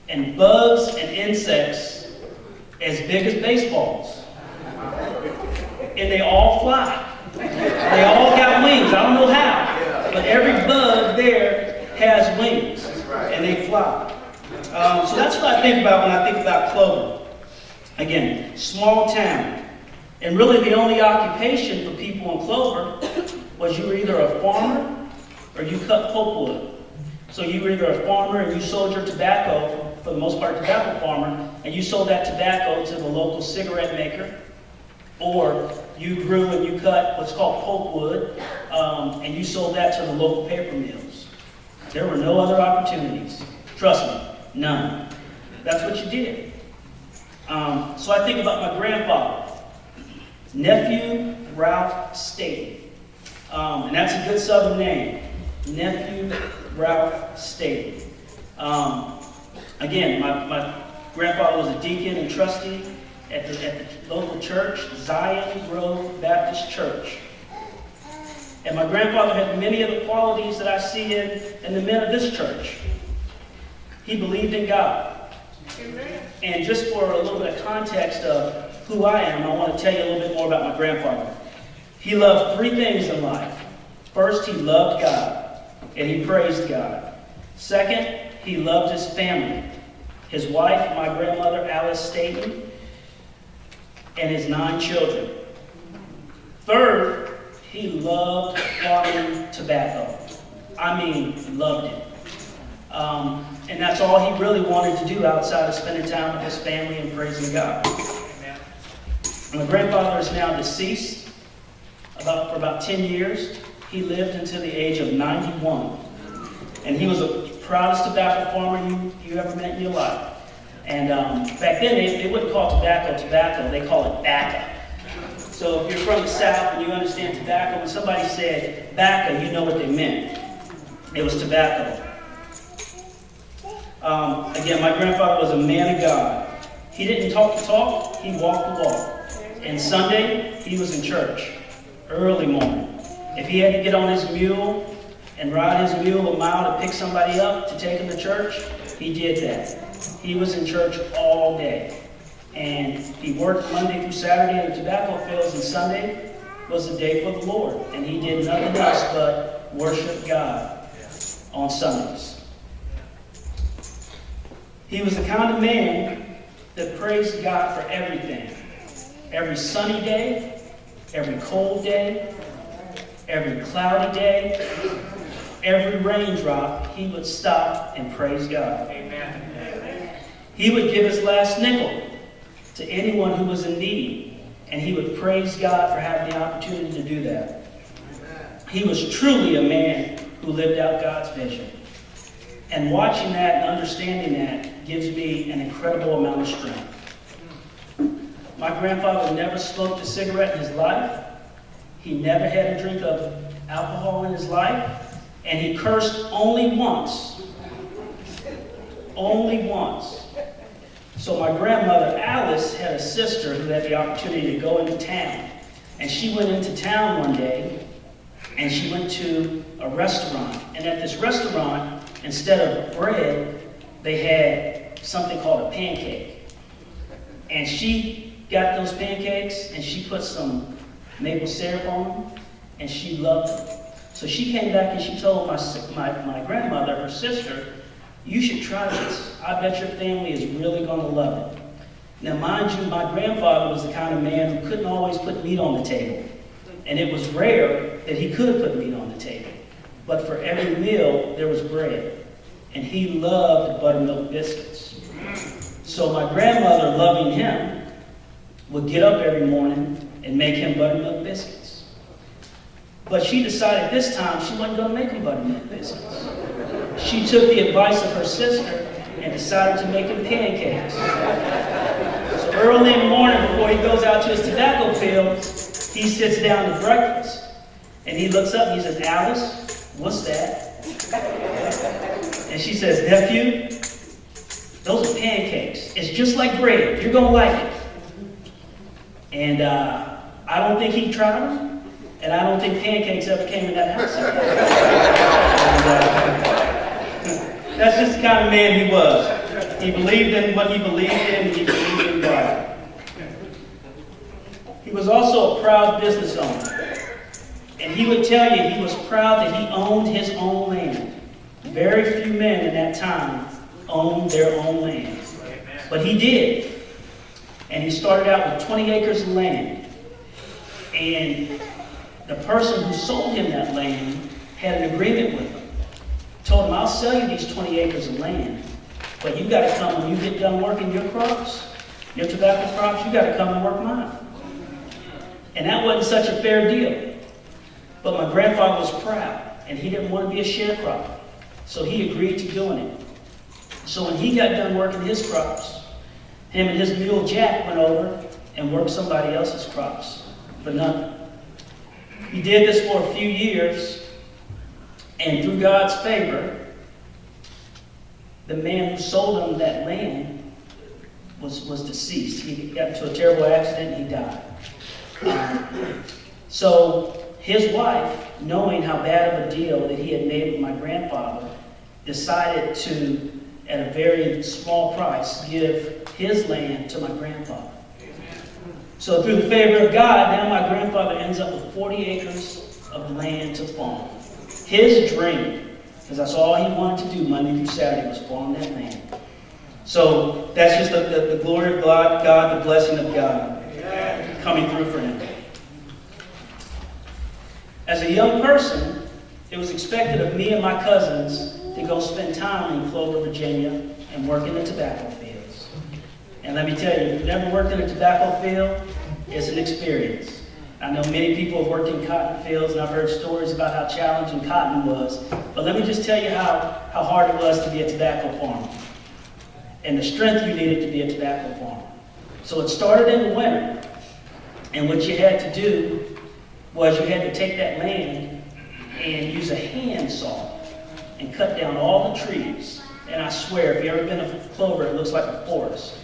and bugs and insects as big as baseballs. And they all fly. They all got wings. I don't know how, but every bug there has wings, and they fly. So that's what I think about when I think about Clover. Again, small town. And really the only occupation for people in Clover was you were either a farmer or you cut pulpwood. So you were either a farmer and you sold your tobacco, for the most part tobacco farmer, and you sold that tobacco to the local cigarette maker, or you grew and you cut what's called pulpwood, and you sold that to the local paper mills. There were no other opportunities. Trust me, none. That's what you did. So I think about my grandfather, Nephew Ralph Staten. And that's a good Southern name, Nephew Ralph Staten. Again, my grandfather was a deacon and trustee at the local church, Zion Grove Baptist Church. And my grandfather had many of the qualities that I see in the men of this church. He believed in God. Amen. And just for a little bit of context of who I am, I want to tell you a little bit more about my grandfather. He loved three things in life. First, he loved God, and he praised God. Second, he loved his family. His wife, my grandmother, Alice Staten, and his 9 children. Third, he loved farming tobacco. I mean, loved it. And that's all he really wanted to do outside of spending time with his family and praising God. Amen. My grandfather is now deceased for about 10 years. He lived until the age of 91. And he was the proudest tobacco farmer you ever met in your life. And back then, they wouldn't call tobacco, they call it bacca. So if you're from the South and you understand tobacco, when somebody said bacca, you know what they meant. It was tobacco. Again, my grandfather was a man of God. He didn't talk the talk, he walked the walk. And Sunday, he was in church, early morning. If he had to get on his mule and ride his mule a mile to pick somebody up to take him to church, he did that. He was in church all day. And he worked Monday through Saturday in the tobacco fields, and Sunday was the day for the Lord. And he did nothing else but worship God on Sundays. He was the kind of man that praised God for everything. Every sunny day, every cold day, every cloudy day, every raindrop, he would stop and praise God. Amen. He would give his last nickel to anyone who was in need, and he would praise God for having the opportunity to do that. He was truly a man who lived out God's vision. And watching that and understanding that gives me an incredible amount of strength. My grandfather never smoked a cigarette in his life. He never had a drink of alcohol in his life. And he cursed only once. Only once. So my grandmother, Alice, had a sister who had the opportunity to go into town. And she went into town one day, and she went to a restaurant. And at this restaurant, instead of bread, they had something called a pancake. And she got those pancakes, and she put some maple syrup on them, and she loved them. So she came back and she told my grandmother, her sister, you should try this. I bet your family is really going to love it. Now, mind you, my grandfather was the kind of man who couldn't always put meat on the table. And it was rare that he could put meat on the table. But for every meal, there was bread. And he loved buttermilk biscuits. So my grandmother, loving him, would get up every morning and make him buttermilk biscuits. But she decided this time she wasn't going to make him buttermilk biscuits. She took the advice of her sister and decided to make him pancakes. So early in the morning, before he goes out to his tobacco field, he sits down to breakfast. And he looks up and he says, Alice, what's that? And she says, nephew, those are pancakes. It's just like bread. You're going to like it. And I don't think he tried them. And I don't think pancakes ever came in that house again. And, that's just the kind of man he was. He believed in what he believed in, and he believed in God. He was also a proud business owner. And he would tell you he was proud that he owned his own land. Very few men in that time owned their own land. But he did. And he started out with 20 acres of land. And the person who sold him that land had an agreement with him. Told him, I'll sell you these 20 acres of land, but you got to come when you get done working your crops, your tobacco crops, you got to come and work mine. And that wasn't such a fair deal. But my grandfather was proud, and he didn't want to be a sharecropper. So he agreed to doing it. So when he got done working his crops, him and his mule Jack went over and worked somebody else's crops for nothing. He did this for a few years, and through God's favor, the man who sold him that land was deceased. He got into a terrible accident and he died. So his wife, knowing how bad of a deal that he had made with my grandfather, decided to, at a very small price, give his land to my grandfather. So through the favor of God, now my grandfather ends up with 40 acres of land to farm. His dream, because that's all he wanted to do Monday through Saturday, was farm that land. So that's just the glory of God, the blessing of God coming through for him. As a young person, it was expected of me and my cousins to go spend time in Clover, Virginia, and work in the tobacco fields. And let me tell you, if you've never worked in a tobacco field, it's an experience. I know many people have worked in cotton fields, and I've heard stories about how challenging cotton was. But let me just tell you how hard it was to be a tobacco farmer, and the strength you needed to be a tobacco farmer. So it started in the winter, and what you had to do was you had to take that land and use a hand saw and cut down all the trees. And I swear, if you've ever been to Clover, it looks like a forest.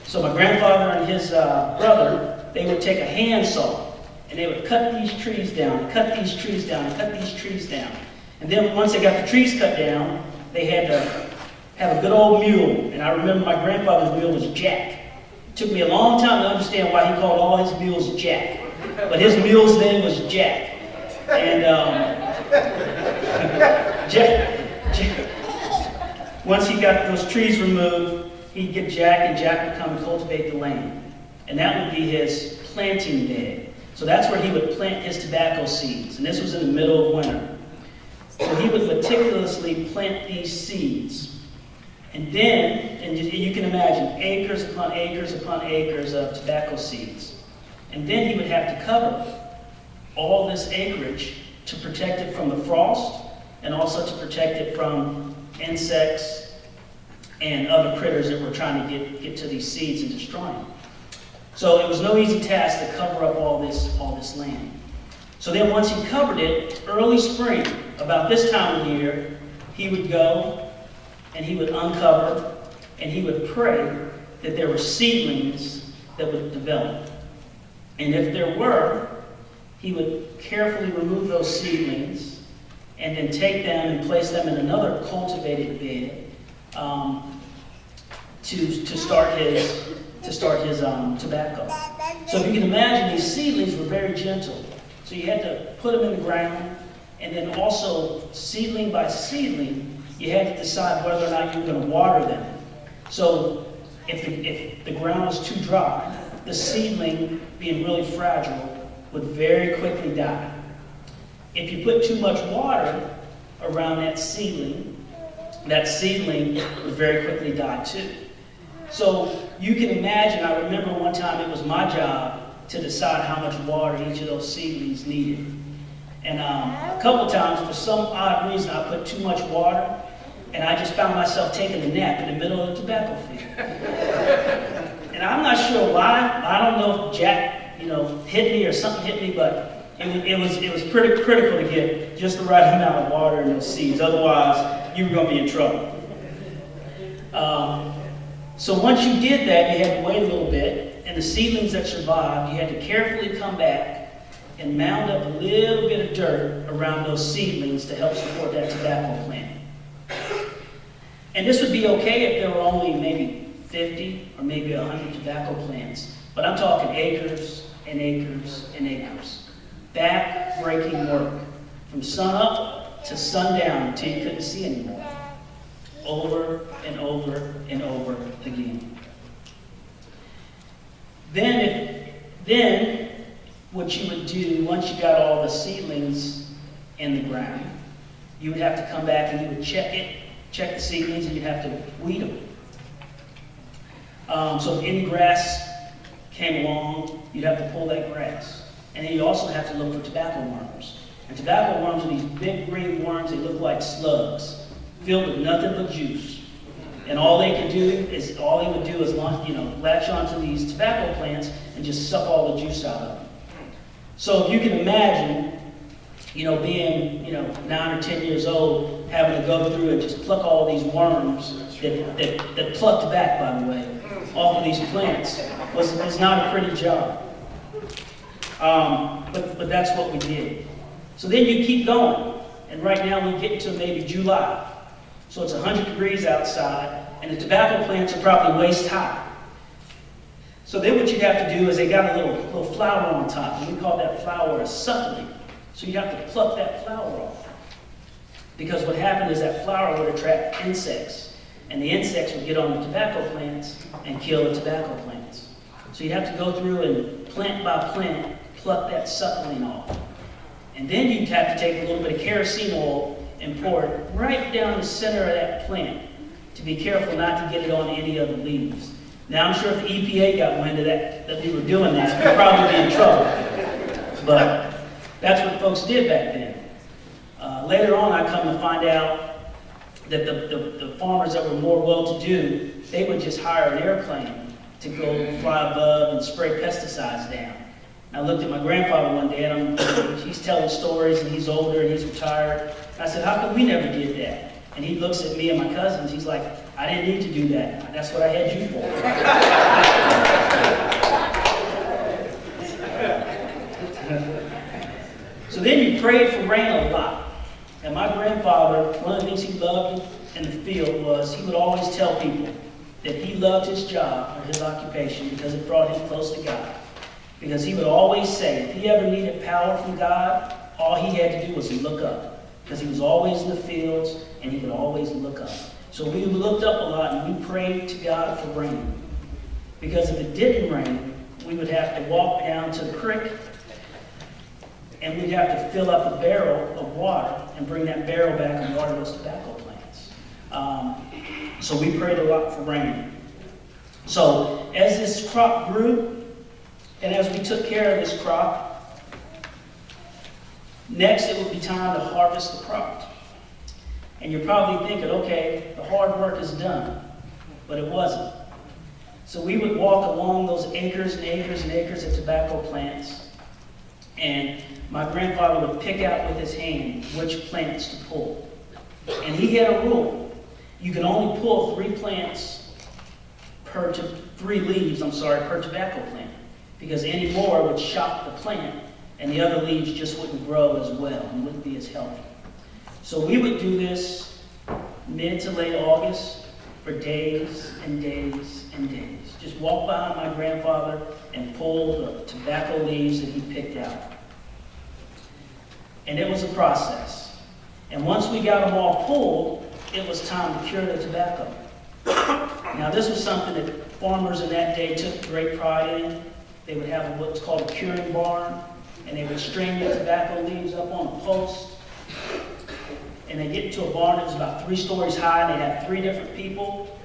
So my grandfather and his brother, they would take a hand saw, and they would cut these trees down, cut these trees down, cut these trees down. And then once they got the trees cut down, they had to have a good old mule. And I remember my grandfather's mule was Jack. It took me a long time to understand why he called all his mules Jack. But his mule's name was Jack. And once he got those trees removed, he'd get Jack, and Jack would come and cultivate the land. And that would be his planting bed. So that's where he would plant his tobacco seeds. And this was in the middle of winter. So he would meticulously plant these seeds. And then, and you can imagine, acres upon acres upon acres of tobacco seeds. And then he would have to cover all this acreage to protect it from the frost, and also to protect it from insects and other critters that were trying to get to these seeds and destroy them. So it was no easy task to cover up all this land. So then once he covered it, early spring, about this time of year, he would go and he would uncover and he would pray that there were seedlings that would develop. And if there were, he would carefully remove those seedlings and then take them and place them in another cultivated bed to start his tobacco. So if you can imagine, these seedlings were very gentle. So you had to put them in the ground, and then also seedling by seedling, you had to decide whether or not you were going to water them. So if the ground was too dry, the seedling, being really fragile, would very quickly die. If you put too much water around that seedling would very quickly die too. So you can imagine, I remember one time it was my job to decide how much water each of those seedlings needed. And a couple times, for some odd reason, I put too much water, and I just found myself taking a nap in the middle of the tobacco field. And I'm not sure why. I don't know if Jack, hit me or something hit me, but it was pretty critical to get just the right amount of water in those seeds. Otherwise, you were going to be in trouble. So once you did that, you had to wait a little bit, and the seedlings that survived, you had to carefully come back and mound up a little bit of dirt around those seedlings to help support that tobacco plant. And this would be okay if there were only maybe 50 or maybe 100 tobacco plants. But I'm talking acres and acres and acres. Back-breaking work from sunup to sundown until you couldn't see anymore. Over and over and over again. Then what you would do, once you got all the seedlings in the ground, you would have to come back and you would check the seedlings, and you'd have to weed them. So if any grass came along, you'd have to pull that grass. And then you also have to look for tobacco worms. And tobacco worms are these big green worms. They look like slugs, filled with nothing but juice. And all they would do is latch onto these tobacco plants and just suck all the juice out of them. So if you can imagine, being 9 or 10 years old, having to go through and just pluck all these worms that plucked back, by the way, off of these plants was not a pretty job. But that's what we did. So then you keep going, and right now we get to maybe July. So it's 100 degrees outside, and the tobacco plants are probably waist high. So then what you'd have to do is they got a little flower on top, and we call that flower a suckling. So you have to pluck that flower off. Because what happened is that flower would attract insects, and the insects would get on the tobacco plants and kill the tobacco plants. So you have to go through and plant by plant, pluck that suckling off. And then you'd have to take a little bit of kerosene oil and pour it right down the center of that plant to be careful not to get it on any of the leaves. Now I'm sure if the EPA got wind of that we were doing this, we'd probably be in trouble. But that's what folks did back then. Later on, I come to find out that the farmers that were more well-to-do, they would just hire an airplane to go fly above and spray pesticides down. I looked at my grandfather one day, and he's telling stories, and he's older, and he's retired. And I said, how come we never did that? And he looks at me and my cousins, he's like, I didn't need to do that. That's what I had you for. So then you prayed for rain a lot. And my grandfather, one of the things he loved in the field was he would always tell people that he loved his job or his occupation because it brought him close to God. Because he would always say, if he ever needed power from God, all he had to do was look up. Because he was always in the fields, and he would always look up. So we looked up a lot, and we prayed to God for rain. Because if it didn't rain, we would have to walk down to the creek, and we'd have to fill up a barrel of water and bring that barrel back and water those tobacco plants. So we prayed a lot for rain. So as this crop grew, and as we took care of this crop, next it would be time to harvest the crop. And you're probably thinking, okay, the hard work is done. But it wasn't. So we would walk along those acres and acres and acres of tobacco plants, and my grandfather would pick out with his hand which plants to pull. And he had a rule. You can only pull 3 leaves per tobacco plant. Because any more would shock the plant, and the other leaves just wouldn't grow as well and wouldn't be as healthy. So we would do this mid to late August for days and days and days. Just walk behind my grandfather and pull the tobacco leaves that he picked out. And it was a process. And once we got them all pulled, it was time to cure the tobacco. Now this was something that farmers in that day took great pride in. They would have what's called a curing barn, and they would string the tobacco leaves up on a post. And they'd get into a barn that was about 3 stories high, and they'd have 3 different people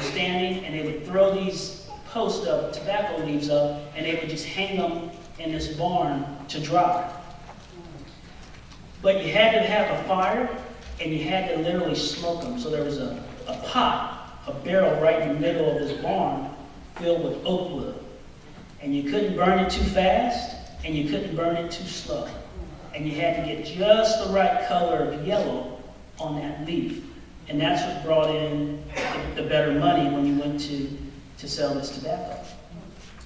standing, and they would throw these posts of tobacco leaves up, and they would just hang them in this barn to dry. But you had to have a fire, and you had to literally smoke them. So there was a pot, a barrel right in the middle of this barn filled with oak wood. And you couldn't burn it too fast, and you couldn't burn it too slow. And you had to get just the right color of yellow on that leaf. And that's what brought in the better money when you went to sell this tobacco.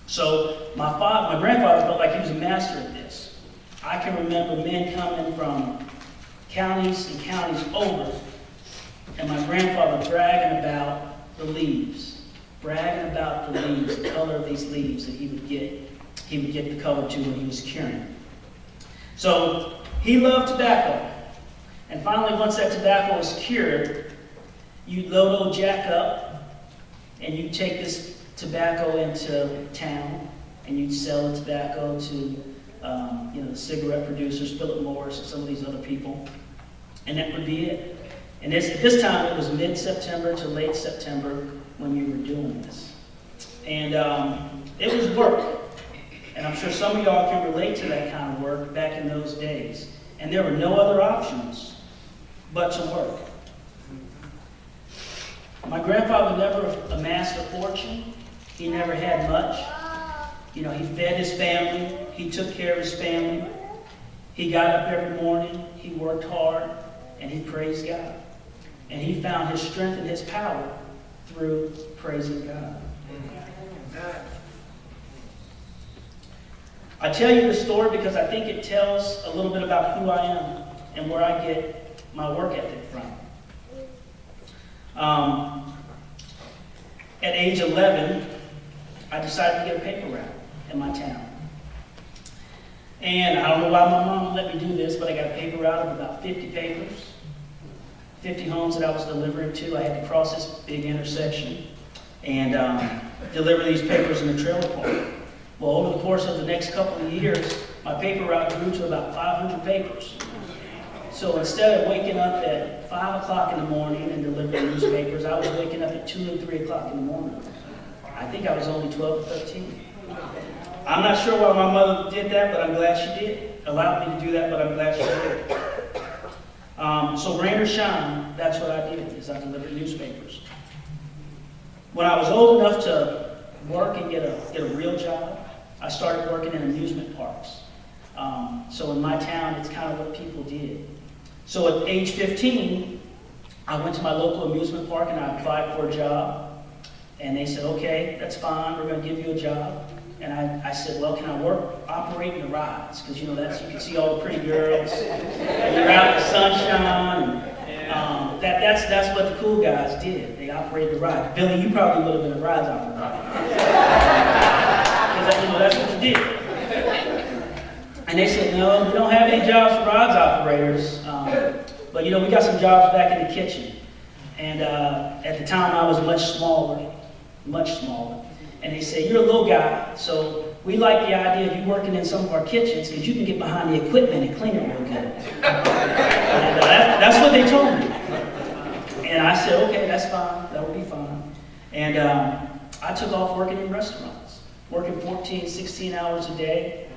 So my grandfather felt like he was a master at this. I can remember men coming from counties and counties over, and my grandfather bragging about the leaves bragging about the leaves, the color of these leaves that he would get the color to when he was curing. So he loved tobacco. And finally, once that tobacco was cured, you'd load old Jack up, and you'd take this tobacco into town, and you'd sell the tobacco to the cigarette producers, Philip Morris, and some of these other people. And that would be it. And at this time, it was mid-September to late September when you were doing this. And it was work. And I'm sure some of y'all can relate to that kind of work back in those days. And there were no other options but to work. My grandfather never amassed a fortune. He never had much. He fed his family. He took care of his family. He got up every morning. He worked hard. And he praised God. And he found his strength and his power through praising God. I tell you this story because I think it tells a little bit about who I am and where I get my work ethic from. At age 11, I decided to get a paper route in my town. And I don't know why my mom let me do this, but I got a paper route of about 50 papers, 50 homes that I was delivering to. I had to cross this big intersection and deliver these papers in the trailer park. Well, over the course of the next couple of years, my paper route grew to about 500 papers. So instead of waking up at 5 o'clock in the morning and delivering newspapers, I was waking up at 2 and 3 o'clock in the morning. I think I was only 12 or 13. I'm not sure why my mother did that, but I'm glad she did. Allowed me to do that, but I'm glad she did. So rain or shine, that's what I did, is I delivered newspapers. When I was old enough to work and get a real job, I started working in amusement parks. So in my town, it's kind of what people did. So at age 15, I went to my local amusement park and I applied for a job. And they said, okay, that's fine, we're going to give you a job. And I said, well, can I work operating the rides? Because you can see all the pretty girls. And you're out in the sunshine. And, that's what the cool guys did. They operated the ride. Billy, you probably would have been a rides operator. Because that's what you did. And they said, no, we don't have any jobs for rides operators. But we got some jobs back in the kitchen. And at the time, I was much smaller. And they say, you're a little guy, so we like the idea of you working in some of our kitchens because you can get behind the equipment and clean it real good. And that's what they told me. And I said, okay, that's fine. That would be fine. And I took off working in restaurants, working 14, 16 hours a day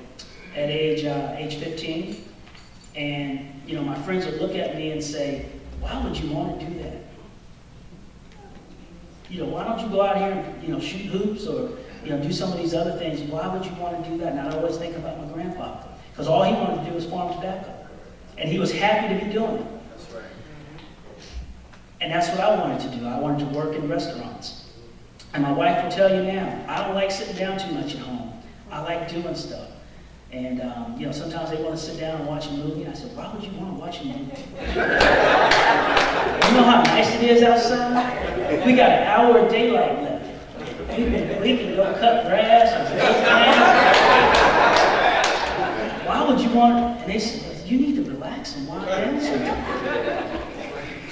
at age 15. And, my friends would look at me and say, why would you want to do that? Why don't you go out here and, shoot hoops or, do some of these other things? Why would you want to do that? And I'd always think about my grandfather, because all he wanted to do was farm tobacco. And he was happy to be doing it. That's right. And that's what I wanted to do. I wanted to work in restaurants. And my wife will tell you now, I don't like sitting down too much at home. I like doing stuff. And, sometimes they want to sit down and watch a movie. And I said, why would you want to watch a movie? You know how nice it is outside? We got an hour of daylight left. We can go cut grass or why would you want to? And they said, you need to relax and watch dance.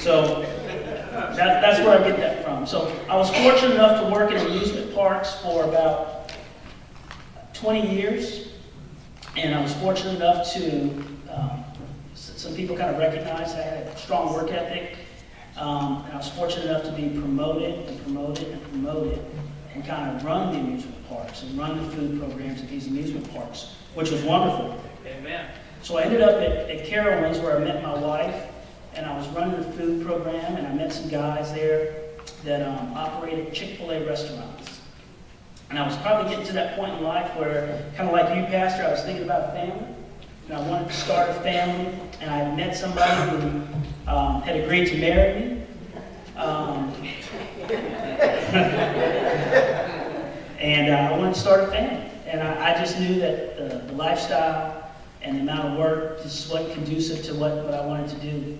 So that's where I get that from. So I was fortunate enough to work in amusement parks for about 20 years. And I was fortunate enough to, some people kind of recognized I had a strong work ethic. And I was fortunate enough to be promoted and kind of run the amusement parks and run the food programs at these amusement parks, which was wonderful. Amen. So I ended up at Carowinds where I met my wife, and I was running the food program, and I met some guys there that operated Chick-fil-A restaurants. And I was probably getting to that point in life where, kind of like you, Pastor, I was thinking about family. And I wanted to start a family, and I met somebody who had agreed to marry me. And I wanted to start a family. And I just knew that the lifestyle and the amount of work just wasn't conducive to what I wanted to do,